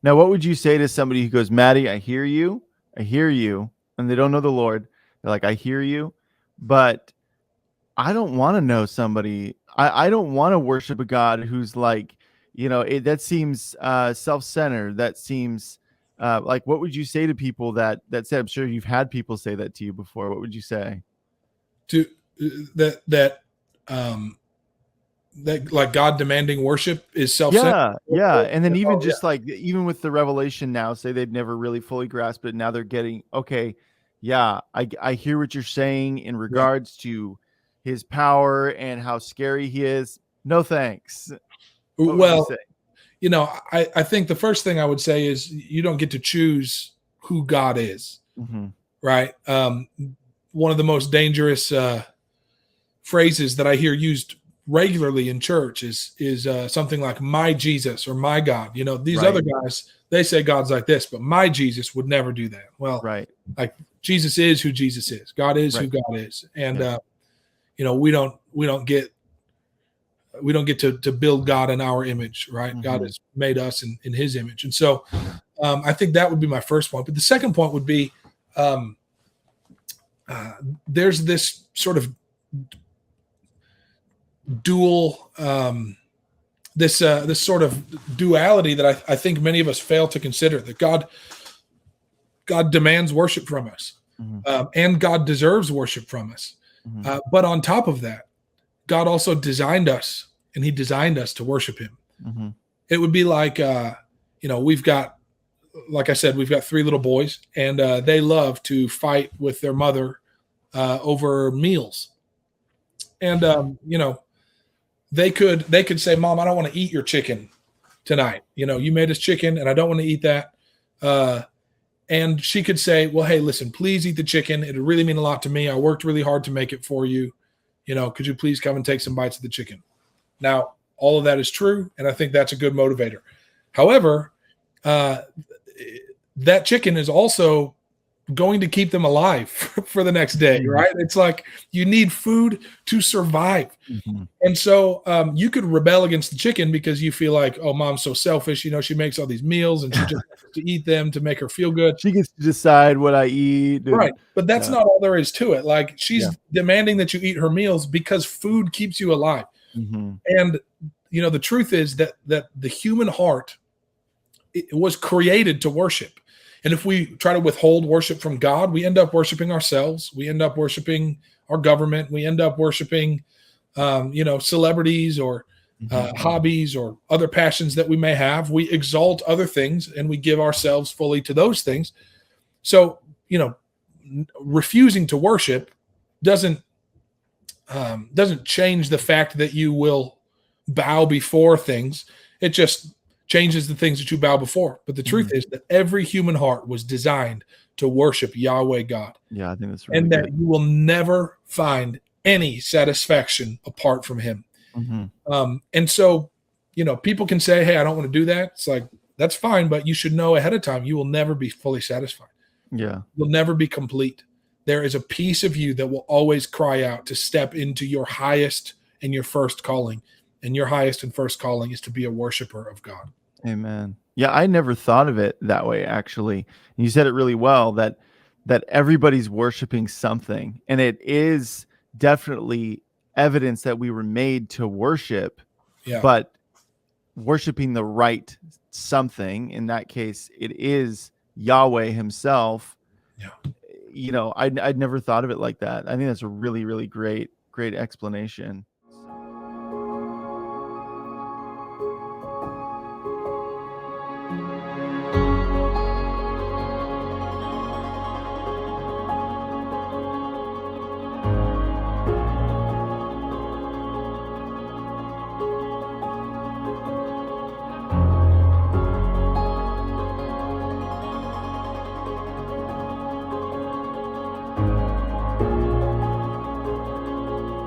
Now, what would you say to somebody who goes, Mattie, I hear you, and they don't know the Lord. They're like, I hear you, but I don't want to know somebody. I don't want to worship a God who's like, that seems self-centered. That seems like, what would you say to people that said, I'm sure you've had people say that to you before. What would you say? To that like God demanding worship is self-centered. Yeah. And then even even with the revelation now, say they'd never really fully grasped it. Now they're getting, okay. Yeah. I hear what you're saying in regards to his power and how scary he is. No, thanks. Well, I think the first thing I would say is you don't get to choose who God is. Mm-hmm. Right. One of the most dangerous phrases that I hear used regularly in church is something like my Jesus or my God. These other guys, they say God's like this, but my Jesus would never do that. Well, like Jesus is who Jesus is. God is who God is. And, we don't get to build God in our image, right? Mm-hmm. God has made us in his image. And so I think that would be my first point. But the second point would be there's this sort of dual, this sort of duality that I think many of us fail to consider, that God demands worship from us, and God deserves worship from us. Mm-hmm. But on top of that, God also designed us, and he designed us to worship him. Mm-hmm. It would be like, we've got, like I said, we've got 3 little boys, and they love to fight with their mother over meals. And, they could say, Mom, I don't want to eat your chicken tonight. You made us chicken and I don't want to eat that. And she could say, well, hey, listen, please eat the chicken. It would really mean a lot to me. I worked really hard to make it for you. Could you please come and take some bites of the chicken? Now, all of that is true, and I think that's a good motivator. However, that chicken is also going to keep them alive for the next day, right? It's like you need food to survive. Mm-hmm. And so you could rebel against the chicken because you feel like, oh, Mom's so selfish. She makes all these meals and she just has to eat them to make her feel good. She gets to decide what I eat. Right. But that's not all there is to it. Like she's demanding that you eat her meals because food keeps you alive. Mm-hmm. And, the truth is that the human heart, it was created to worship. And if we try to withhold worship from God, we end up worshiping ourselves. We end up worshiping our government. We end up worshiping, celebrities or hobbies or other passions that we may have. We exalt other things and we give ourselves fully to those things. So, refusing to worship doesn't change the fact that you will bow before things. It just changes the things that you bow before. But the truth is that every human heart was designed to worship Yahweh God. Yeah, I think that's really and that you will never find any satisfaction apart from him. Mm-hmm. And so, people can say, hey, I don't want to do that. It's like, that's fine, but you should know ahead of time, you will never be fully satisfied. Yeah. You'll never be complete. There is a piece of you that will always cry out to step into your highest and your first calling. And your highest and first calling is to be a worshiper of God. Amen. Yeah, I never thought of it that way, actually. You said it really well, that everybody's worshiping something. And it is definitely evidence that we were made to worship, but worshiping the right something. In that case, it is Yahweh himself. Yeah. I'd never thought of it like that. I think that's a really, really great explanation.